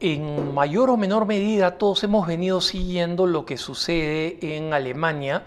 En mayor o menor medida todos hemos venido siguiendo lo que sucede en Alemania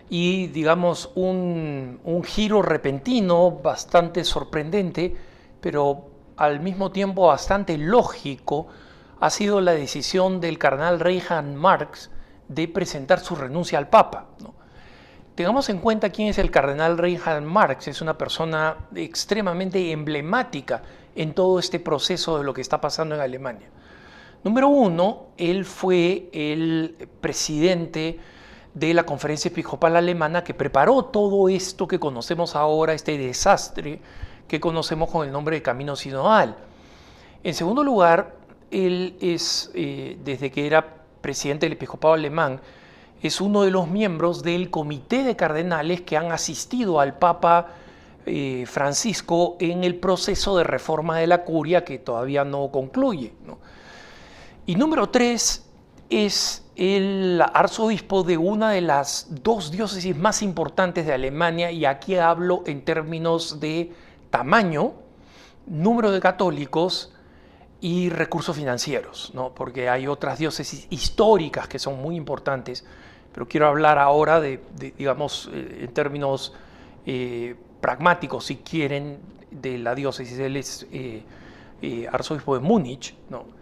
y digamos un giro repentino bastante sorprendente, pero al mismo tiempo bastante lógico, ha sido la decisión del cardenal Reinhard Marx de presentar su renuncia al Papa, ¿no? Tengamos en cuenta quién es el cardenal Reinhard Marx. Es una persona extremadamente emblemática en todo este proceso de lo que está pasando en Alemania. Número uno, él fue el presidente de la Conferencia Episcopal Alemana que preparó todo esto que conocemos ahora, este desastre que conocemos con el nombre de Camino Sinodal. En segundo lugar, él es, desde que era presidente del Episcopado alemán, es uno de los miembros del comité de cardenales que han asistido al Papa Francisco en el proceso de reforma de la curia que todavía no concluye, ¿no? Y número tres, es el arzobispo de una de las dos diócesis más importantes de Alemania, y aquí hablo en términos de tamaño, número de católicos y recursos financieros, ¿no? Porque hay otras diócesis históricas que son muy importantes, pero quiero hablar ahora digamos, en términos pragmáticos, si quieren, de la diócesis. Él es arzobispo de Múnich, ¿no?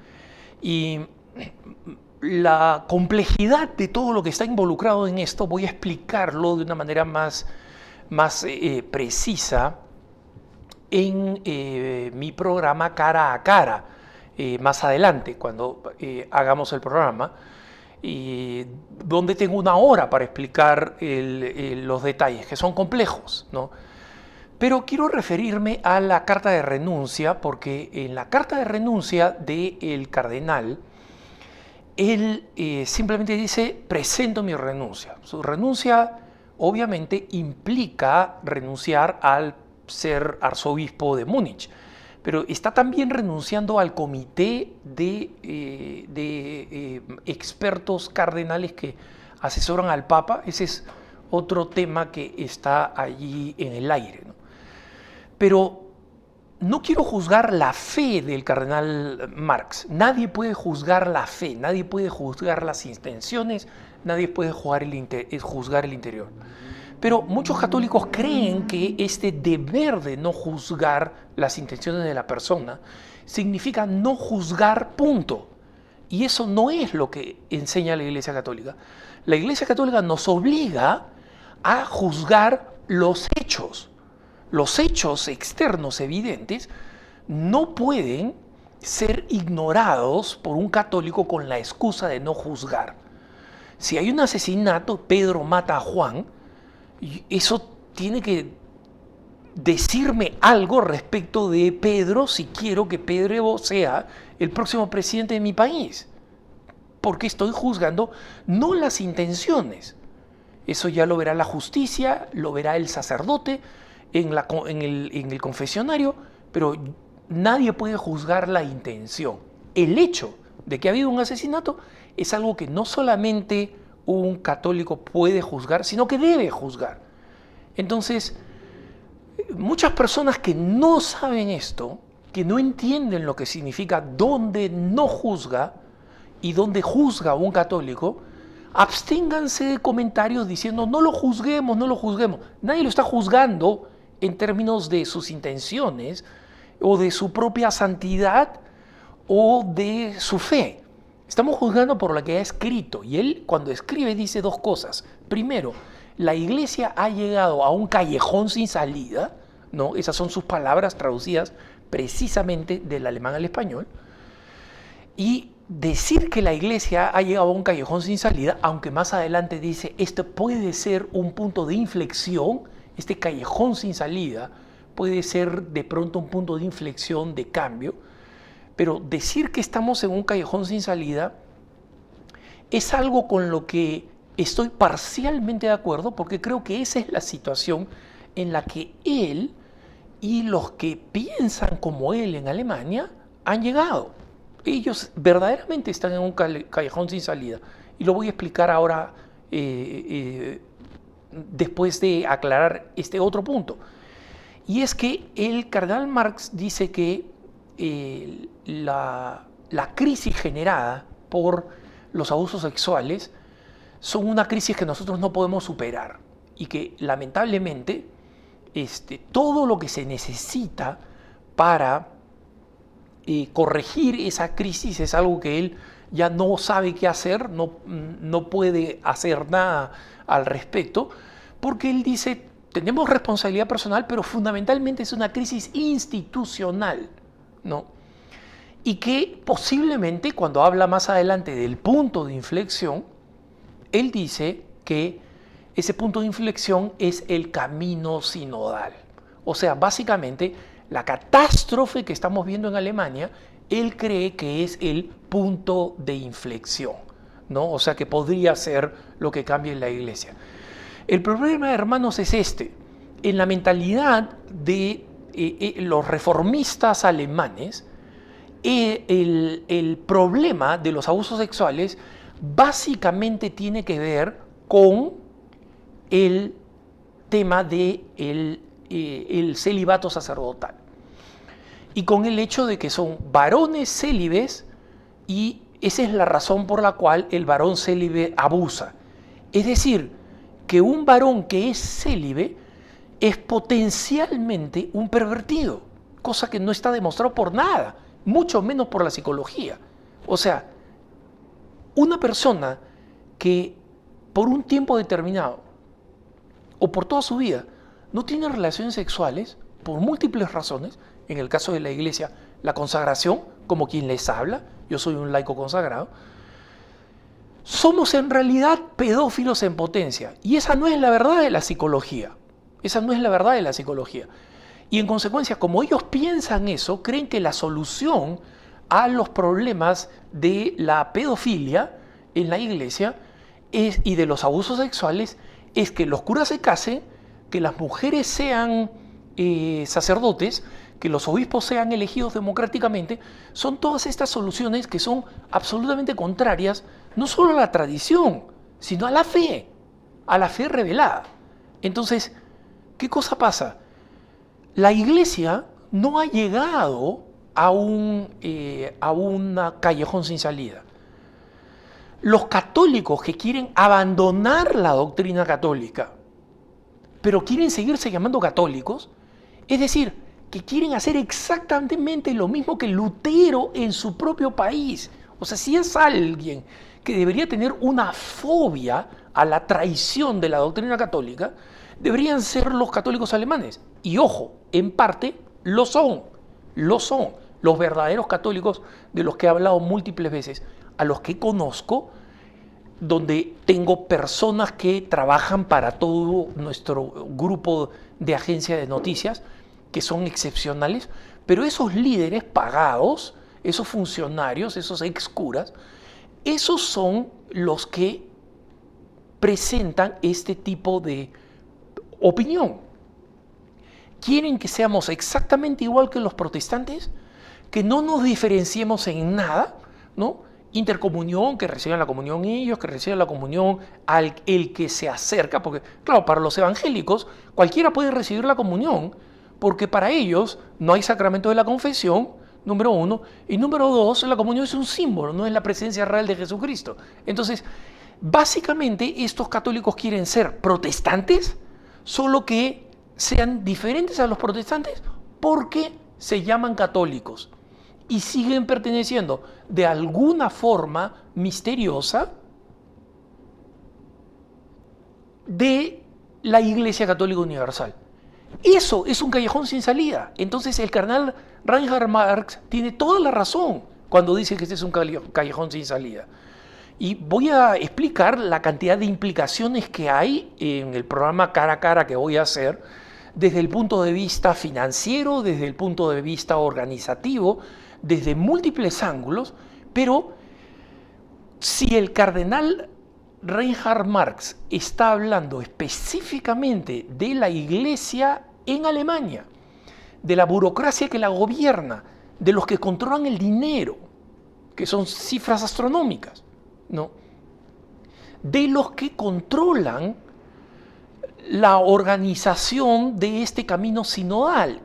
Y la complejidad de todo lo que está involucrado en esto voy a explicarlo de una manera más precisa en mi programa Cara a Cara, más adelante, cuando hagamos el programa, donde tengo una hora para explicar los detalles, que son complejos, ¿no? Pero quiero referirme a la carta de renuncia, porque en la carta de renuncia del cardenal, él simplemente dice: presento mi renuncia. Su renuncia obviamente implica renunciar al ser arzobispo de Múnich, pero está también renunciando al comité de expertos cardenales que asesoran al Papa. Ese es otro tema que está allí en el aire, ¿no? Pero no quiero juzgar la fe del cardenal Marx. Nadie puede juzgar la fe, nadie puede juzgar las intenciones, nadie puede juzgar el interior. Pero muchos católicos creen que este deber de no juzgar las intenciones de la persona significa no juzgar, punto. Y eso no es lo que enseña la Iglesia Católica. La Iglesia Católica nos obliga a juzgar los hechos. Los hechos externos evidentes no pueden ser ignorados por un católico con la excusa de no juzgar. Si hay un asesinato, Pedro mata a Juan, eso tiene que decirme algo respecto de Pedro si quiero que Pedro sea el próximo presidente de mi país. Porque estoy juzgando no las intenciones. Eso ya lo verá la justicia, lo verá el sacerdote en el confesionario, pero nadie puede juzgar la intención. El hecho de que ha habido un asesinato es algo que no solamente un católico puede juzgar, sino que debe juzgar. Entonces, muchas personas que no saben esto, que no entienden lo que significa donde no juzga y donde juzga un católico, absténganse de comentarios diciendo: no lo juzguemos, no lo juzguemos. Nadie lo está juzgando en términos de sus intenciones o de su propia santidad o de su fe. Estamos juzgando por lo que ha escrito, y él, cuando escribe, dice dos cosas. Primero, la Iglesia ha llegado a un callejón sin salida, ¿no? Esas son sus palabras traducidas precisamente del alemán al español. Y decir que la Iglesia ha llegado a un callejón sin salida, aunque más adelante dice esto puede ser un punto de inflexión, este callejón sin salida puede ser de pronto un punto de inflexión, de cambio, pero decir que estamos en un callejón sin salida es algo con lo que estoy parcialmente de acuerdo, porque creo que esa es la situación en la que él y los que piensan como él en Alemania han llegado. Ellos verdaderamente están en un callejón sin salida, y lo voy a explicar ahora después de aclarar este otro punto. Y es que el cardenal Marx dice que la crisis generada por los abusos sexuales son una crisis que nosotros no podemos superar y que lamentablemente todo lo que se necesita para corregir esa crisis es algo que él ya no sabe qué hacer, no puede hacer nada al respecto, porque él dice, tenemos responsabilidad personal, pero fundamentalmente es una crisis institucional, ¿no? Y que posiblemente cuando habla más adelante del punto de inflexión, él dice que ese punto de inflexión es el camino sinodal. O sea, básicamente la catástrofe que estamos viendo en Alemania, él cree que es el punto de inflexión, ¿no? O sea, que podría ser lo que cambie en la iglesia. El problema, hermanos, es este. En la mentalidad de los reformistas alemanes, el problema de los abusos sexuales básicamente tiene que ver con el tema del el celibato sacerdotal y con el hecho de que son varones célibes y esa es la razón por la cual el varón célibe abusa. Es decir, que un varón que es célibe es potencialmente un pervertido, cosa que no está demostrado por nada, mucho menos por la psicología. O sea, una persona que por un tiempo determinado o por toda su vida no tiene relaciones sexuales por múltiples razones, en el caso de la iglesia, la consagración, como quien les habla, yo soy un laico consagrado, somos en realidad pedófilos en potencia. Y esa no es la verdad de la psicología. Esa no es la verdad de la psicología. Y en consecuencia, como ellos piensan eso, creen que la solución a los problemas de la pedofilia en la iglesia y de los abusos sexuales es que los curas se casen, que las mujeres sean sacerdotes, que los obispos sean elegidos democráticamente. Son todas estas soluciones que son absolutamente contrarias no solo a la tradición, sino a la fe revelada. Entonces, ¿qué cosa pasa? La iglesia no ha llegado a un callejón sin salida. Los católicos que quieren abandonar la doctrina católica, pero quieren seguirse llamando católicos, es decir, que quieren hacer exactamente lo mismo que Lutero en su propio país. O sea, si es alguien que debería tener una fobia a la traición de la doctrina católica, deberían ser los católicos alemanes. Y ojo, en parte lo son. Los verdaderos católicos de los que he hablado múltiples veces, a los que conozco, donde tengo personas que trabajan para todo nuestro grupo de agencia de noticias, que son excepcionales, pero esos líderes pagados, esos funcionarios, esos excuras, esos son los que presentan este tipo de opinión. ¿Quieren que seamos exactamente igual que los protestantes? ¿Que no nos diferenciemos en nada? ¿No? Intercomunión, que reciban la comunión ellos, que reciban la comunión el que se acerca, porque claro, para los evangélicos cualquiera puede recibir la comunión, porque para ellos no hay sacramento de la confesión, número uno, y número dos, la comunión es un símbolo, no es la presencia real de Jesucristo. Entonces, básicamente estos católicos quieren ser protestantes, solo que sean diferentes a los protestantes porque se llaman católicos y siguen perteneciendo de alguna forma misteriosa de la Iglesia Católica Universal. Eso es un callejón sin salida. Entonces el cardenal Reinhard Marx tiene toda la razón cuando dice que este es un callejón sin salida. Y voy a explicar la cantidad de implicaciones que hay en el programa Cara a Cara que voy a hacer desde el punto de vista financiero, desde el punto de vista organizativo, desde múltiples ángulos, pero si el cardenal Reinhard Marx está hablando específicamente de la iglesia en Alemania, de la burocracia que la gobierna, de los que controlan el dinero, que son cifras astronómicas, ¿no? De los que controlan la organización de este camino sinodal,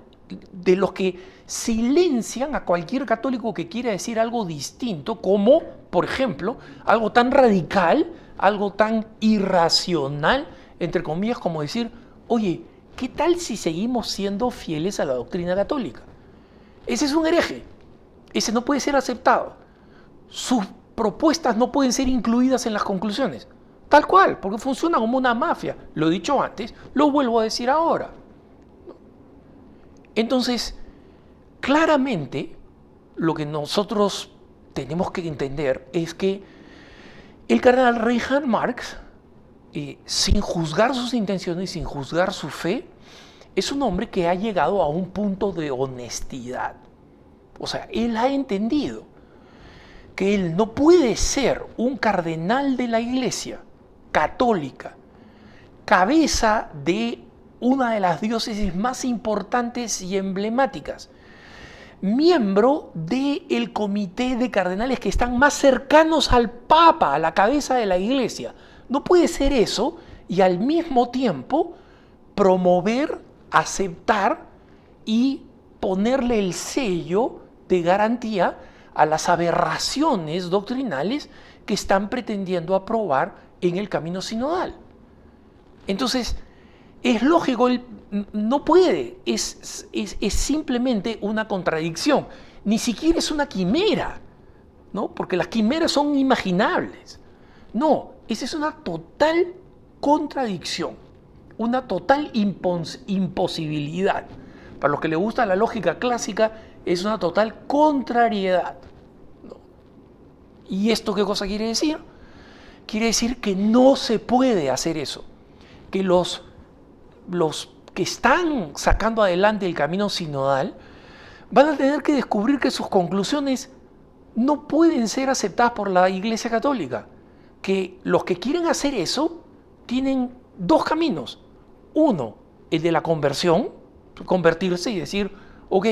de los que silencian a cualquier católico que quiera decir algo distinto, como, por ejemplo, algo tan radical, algo tan irracional, entre comillas, como decir, oye, ¿qué tal si seguimos siendo fieles a la doctrina católica? Ese es un hereje, ese no puede ser aceptado. Sus propuestas no pueden ser incluidas en las conclusiones, tal cual, porque funciona como una mafia. Lo he dicho antes, lo vuelvo a decir ahora. Entonces, claramente, lo que nosotros tenemos que entender es que el cardenal Reinhard Marx, sin juzgar sus intenciones, sin juzgar su fe, es un hombre que ha llegado a un punto de honestidad. O sea, él ha entendido que él no puede ser un cardenal de la Iglesia católica, cabeza de una de las diócesis más importantes y emblemáticas, miembro del comité de cardenales que están más cercanos al Papa, a la cabeza de la Iglesia. No puede ser eso y al mismo tiempo promover, aceptar y ponerle el sello de garantía a las aberraciones doctrinales que están pretendiendo aprobar en el camino sinodal. Entonces, es lógico, él no puede, es simplemente una contradicción, ni siquiera es una quimera, ¿no? Porque las quimeras son inimaginables. No, esa es una total contradicción, una total imposibilidad. Para los que les gusta la lógica clásica, es una total contrariedad. ¿No? ¿Y esto qué cosa quiere decir? Quiere decir que no se puede hacer eso, que los que están sacando adelante el camino sinodal van a tener que descubrir que sus conclusiones no pueden ser aceptadas por la Iglesia Católica, que los que quieren hacer eso tienen dos caminos. Uno, el de la conversión, convertirse y decir, ok,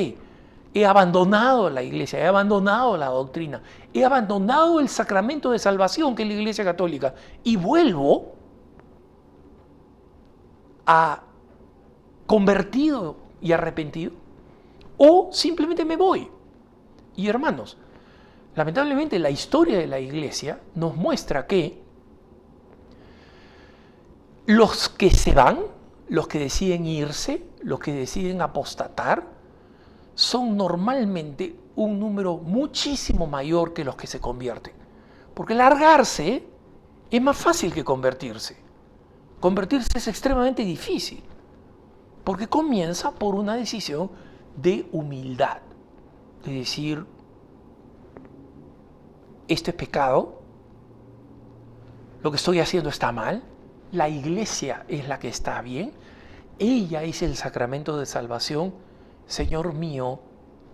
he abandonado la Iglesia, he abandonado la doctrina, he abandonado el sacramento de salvación que es la Iglesia Católica y vuelvo a convertido y arrepentido, o simplemente me voy. Y hermanos, lamentablemente la historia de la Iglesia nos muestra que los que se van, los que deciden irse, los que deciden apostatar, son normalmente un número muchísimo mayor que los que se convierten. Porque largarse es más fácil que convertirse. Convertirse es extremadamente difícil, porque comienza por una decisión de humildad, de decir, esto es pecado, lo que estoy haciendo está mal, la Iglesia es la que está bien, ella es el sacramento de salvación, Señor mío,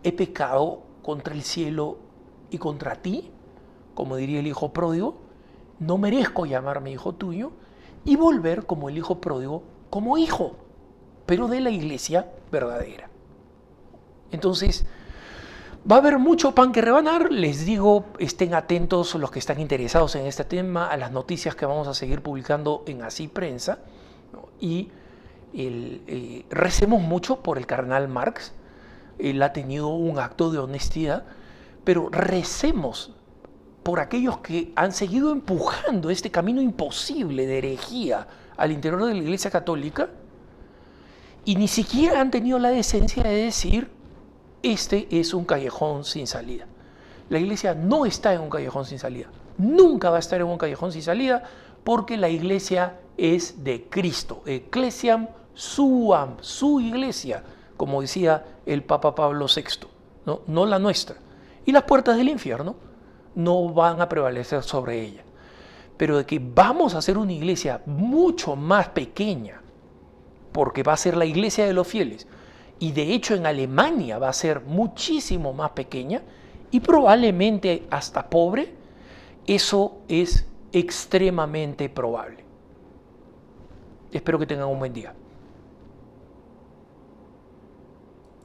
he pecado contra el cielo y contra ti, como diría el hijo pródigo, no merezco llamarme hijo tuyo, y volver como el hijo pródigo, como hijo, pero de la Iglesia verdadera. Entonces, va a haber mucho pan que rebanar. Les digo, estén atentos los que están interesados en este tema a las noticias que vamos a seguir publicando en Así Prensa, ¿no? Y recemos mucho por el cardenal Marx. Él ha tenido un acto de honestidad, pero recemos por aquellos que han seguido empujando este camino imposible de herejía al interior de la Iglesia Católica y ni siquiera han tenido la decencia de decir, este es un callejón sin salida. La Iglesia no está en un callejón sin salida, nunca va a estar en un callejón sin salida, porque la Iglesia es de Cristo, Ecclesiam suam, su Iglesia, como decía el Papa Pablo VI, no la nuestra. Y las puertas del infierno no van a prevalecer sobre ella. Pero de que vamos a hacer una iglesia mucho más pequeña, porque va a ser la iglesia de los fieles, y de hecho en Alemania va a ser muchísimo más pequeña y probablemente hasta pobre, eso es extremadamente probable. Espero que tengan un buen día.